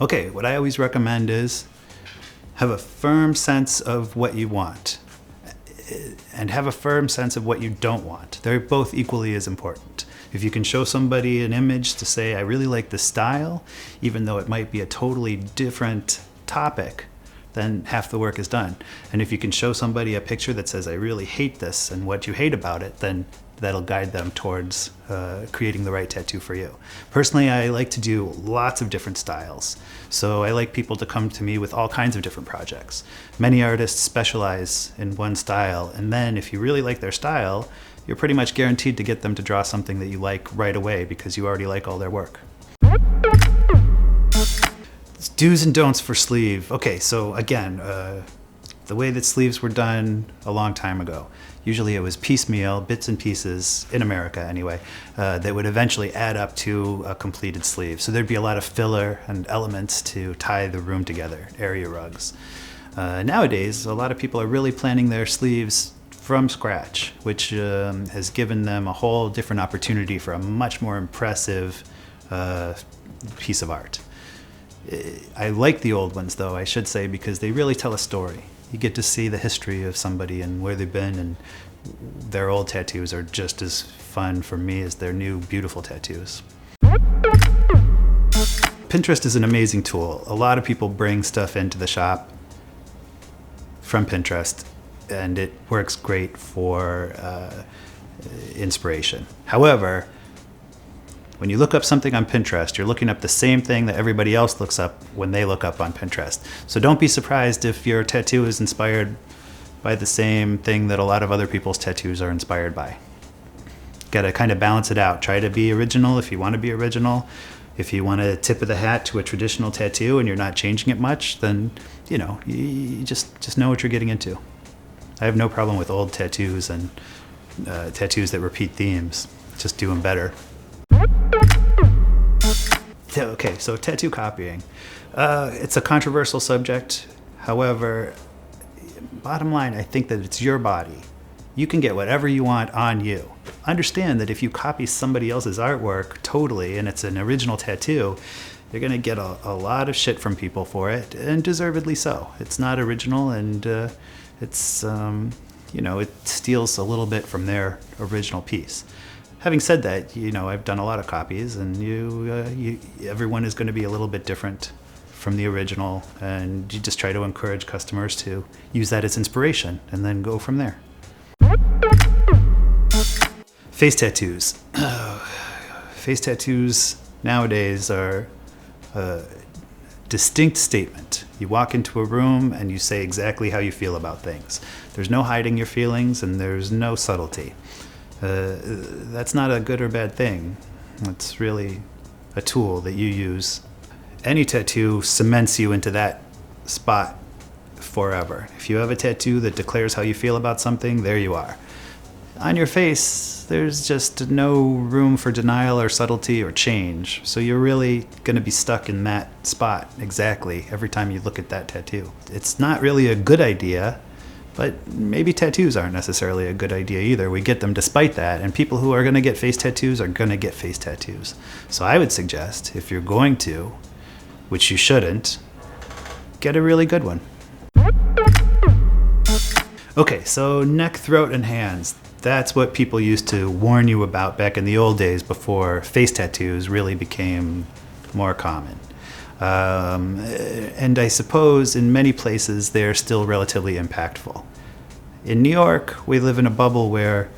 Okay, what I always recommend is have a firm sense of what you want and have a firm sense of what you don't want. They're both equally as important. If you can show somebody an image to say, I really like the style, even though it might be a totally different topic, then half the work is done. And if you can show somebody a picture that says, I really hate this and what you hate about it, then that'll guide them towards creating the right tattoo for you. Personally, I like to do lots of different styles. So I like people to come to me with all kinds of different projects. Many artists specialize in one style, and then if you really like their style, you're pretty much guaranteed to get them to draw something that you like right away because you already like all their work. Do's and don'ts for sleeve. Okay, so again, the way that sleeves were done a long time ago. Usually it was piecemeal, bits and pieces, in America anyway, that would eventually add up to a completed sleeve. So there'd be a lot of filler and elements to tie the room together, area rugs. Nowadays, a lot of people are really planning their sleeves from scratch, which has given them a whole different opportunity for a much more impressive piece of art. I like the old ones, though, I should say, because they really tell a story. You get to see the history of somebody and where they've been, and their old tattoos are just as fun for me as their new beautiful tattoos. Pinterest is an amazing tool. A lot of people bring stuff into the shop from Pinterest, and it works great for inspiration. However, when you look up something on Pinterest, you're looking up the same thing that everybody else looks up when they look up on Pinterest. So don't be surprised if your tattoo is inspired by the same thing that a lot of other people's tattoos are inspired by. Gotta kind of balance it out. Try to be original if you want to be original. If you want a tip of the hat to a traditional tattoo and you're not changing it much, then, you know, you just know what you're getting into. I have no problem with old tattoos and tattoos that repeat themes. Just do them better. Okay, so tattoo copying. It's a controversial subject. However, bottom line, I think that it's your body. You can get whatever you want on you. Understand that if you copy somebody else's artwork totally and it's an original tattoo, you're going to get a lot of shit from people for it, and deservedly so. It's not original, and it's, you know, it steals a little bit from their original piece. Having said that, you know, I've done a lot of copies, and everyone is going to be a little bit different from the original, and you just try to encourage customers to use that as inspiration and then go from there. Face tattoos. Face tattoos nowadays are a distinct statement. You walk into a room and you say exactly how you feel about things. There's no hiding your feelings, and there's no subtlety. That's not a good or bad thing. It's really a tool that you use. Any tattoo cements you into that spot forever. If you have a tattoo that declares how you feel about something, there you are. On your face, there's just no room for denial or subtlety or change. So you're really going to be stuck in that spot exactly every time you look at that tattoo. It's not really a good idea, but maybe tattoos aren't necessarily a good idea either. We get them despite that, and people who are going to get face tattoos are going to get face tattoos. So I would suggest, if you're going to, which you shouldn't, get a really good one. Okay, so neck, throat, and hands. That's what people used to warn you about back in the old days before face tattoos really became more common. And I suppose in many places they're still relatively impactful. In New York, we live in a bubble where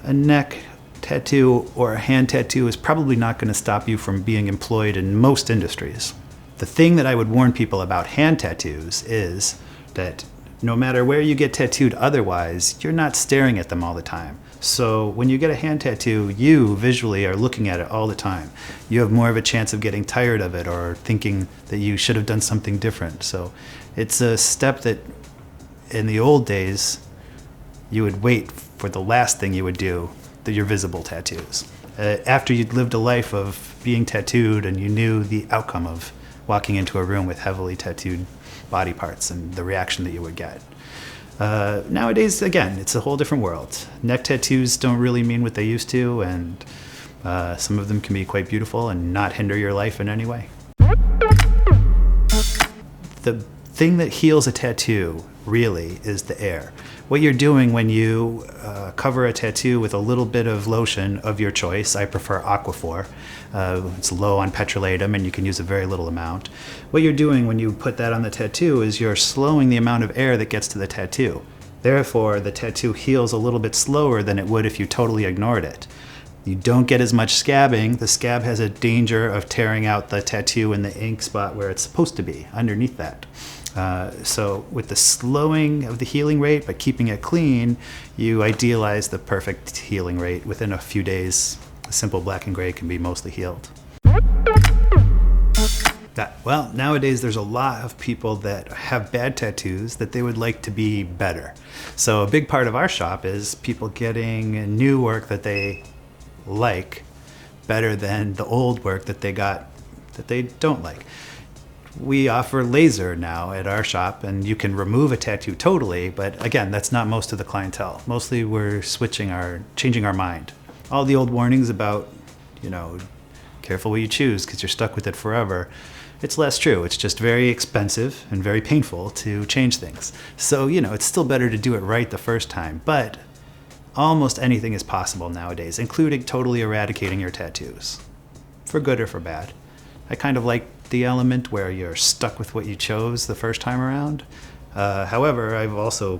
a neck tattoo or a hand tattoo is probably not going to stop you from being employed in most industries. The thing that I would warn people about hand tattoos is that no matter where you get tattooed otherwise, you're not staring at them all the time. So when you get a hand tattoo, you visually are looking at it all the time. You have more of a chance of getting tired of it or thinking that you should have done something different. So it's a step that in the old days, you would wait for the last thing you would do, your visible tattoos. After you'd lived a life of being tattooed and you knew the outcome of walking into a room with heavily tattooed body parts and the reaction that you would get. Nowadays, again, it's a whole different world. Neck tattoos don't really mean what they used to, and some of them can be quite beautiful and not hinder your life in any way. the thing that heals a tattoo really is the air. What you're doing when you cover a tattoo with a little bit of lotion of your choice, I prefer Aquaphor. It's low on petrolatum and you can use a very little amount. What you're doing when you put that on the tattoo is you're slowing the amount of air that gets to the tattoo. Therefore, the tattoo heals a little bit slower than it would if you totally ignored it. You don't get as much scabbing. The scab has a danger of tearing out the tattoo in the ink spot where it's supposed to be, underneath that. So with the slowing of the healing rate, but keeping it clean, you idealize the perfect healing rate. Within a few days, a simple black and gray can be mostly healed. Well, nowadays there's a lot of people that have bad tattoos that they would like to be better. So a big part of our shop is people getting new work that they like better than the old work that they got that they don't like. We offer laser now at our shop, and you can remove a tattoo totally, but again, that's not most of the clientele. Mostly we're changing our mind. All the old warnings about, careful what you choose because you're stuck with it forever, it's less true. It's just very expensive and very painful to change things. So, it's still better to do it right the first time, but almost anything is possible nowadays, including totally eradicating your tattoos, for good or for bad. I kind of like the element where you're stuck with what you chose the first time around. However, I've also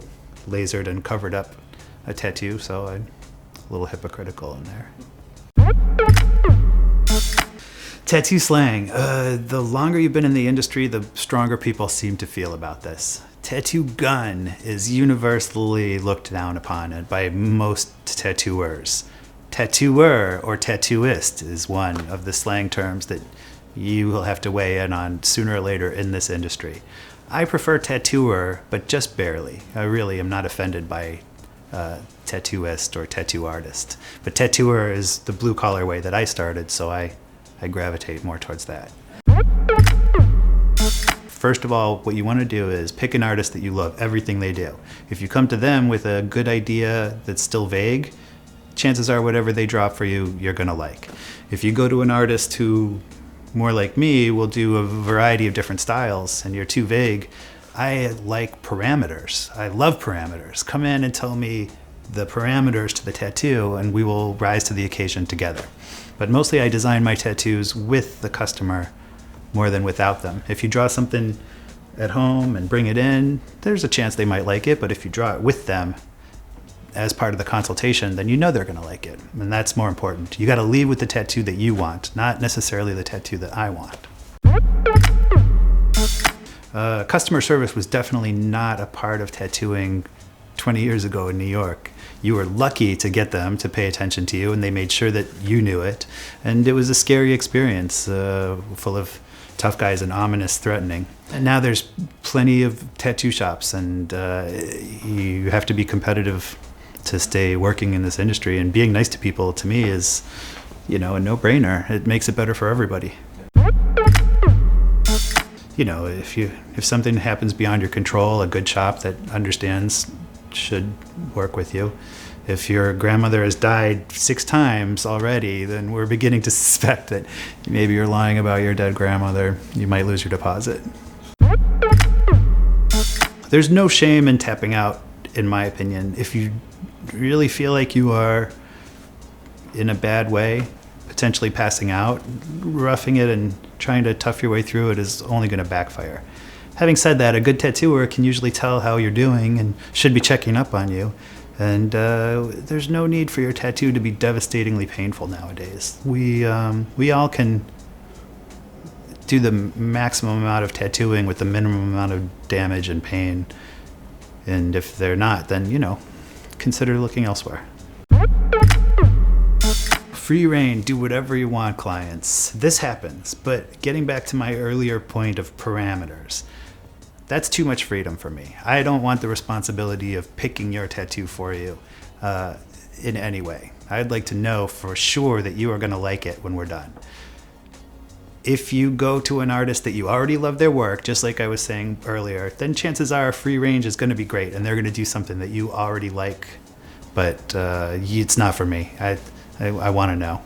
lasered and covered up a tattoo, so I'm a little hypocritical in there. Tattoo slang. The longer you've been in the industry, the stronger people seem to feel about this. Tattoo gun is universally looked down upon by most tattooers. Tattooer or tattooist is one of the slang terms that you will have to weigh in on sooner or later in this industry. I prefer tattooer, but just barely. I really am not offended by tattooist or tattoo artist. But tattooer is the blue-collar way that I started, so I gravitate more towards that. First of all, what you want to do is pick an artist that you love everything they do. If you come to them with a good idea that's still vague, chances are whatever they draw for you, you're going to like. If you go to an artist who, more like me, will do a variety of different styles and you're too vague, I like parameters. I love parameters. Come in and tell me the parameters to the tattoo and we will rise to the occasion together. But mostly I design my tattoos with the customer more than without them. If you draw something at home and bring it in, there's a chance they might like it, but if you draw it with them as part of the consultation, then they're gonna like it. And that's more important. You gotta leave with the tattoo that you want, not necessarily the tattoo that I want. Customer service was definitely not a part of tattooing 20 years ago in New York. You were lucky to get them to pay attention to you, and they made sure that you knew it. And it was a scary experience, full of tough guys and ominous threatening. And now there's plenty of tattoo shops, and you have to be competitive to stay working in this industry. And being nice to people, to me, is, a no-brainer. It makes it better for everybody. If something happens beyond your control, a good shop that understands should work with you. If your grandmother has died 6 times already, then we're beginning to suspect that maybe you're lying about your dead grandmother. You might lose your deposit. There's no shame in tapping out, in my opinion. If you really feel like you are in a bad way, potentially passing out, roughing it and trying to tough your way through it is only going to backfire. Having said that, a good tattooer can usually tell how you're doing and should be checking up on you. And there's no need for your tattoo to be devastatingly painful nowadays. We all can do the maximum amount of tattooing with the minimum amount of damage and pain. And if they're not, then, consider looking elsewhere. Free reign, do whatever you want, clients. This happens, but getting back to my earlier point of parameters, that's too much freedom for me. I don't want the responsibility of picking your tattoo for you in any way. I'd like to know for sure that you are going to like it when we're done. If you go to an artist that you already love their work, just like I was saying earlier, then chances are free range is going to be great and they're going to do something that you already like, but it's not for me. I want to know.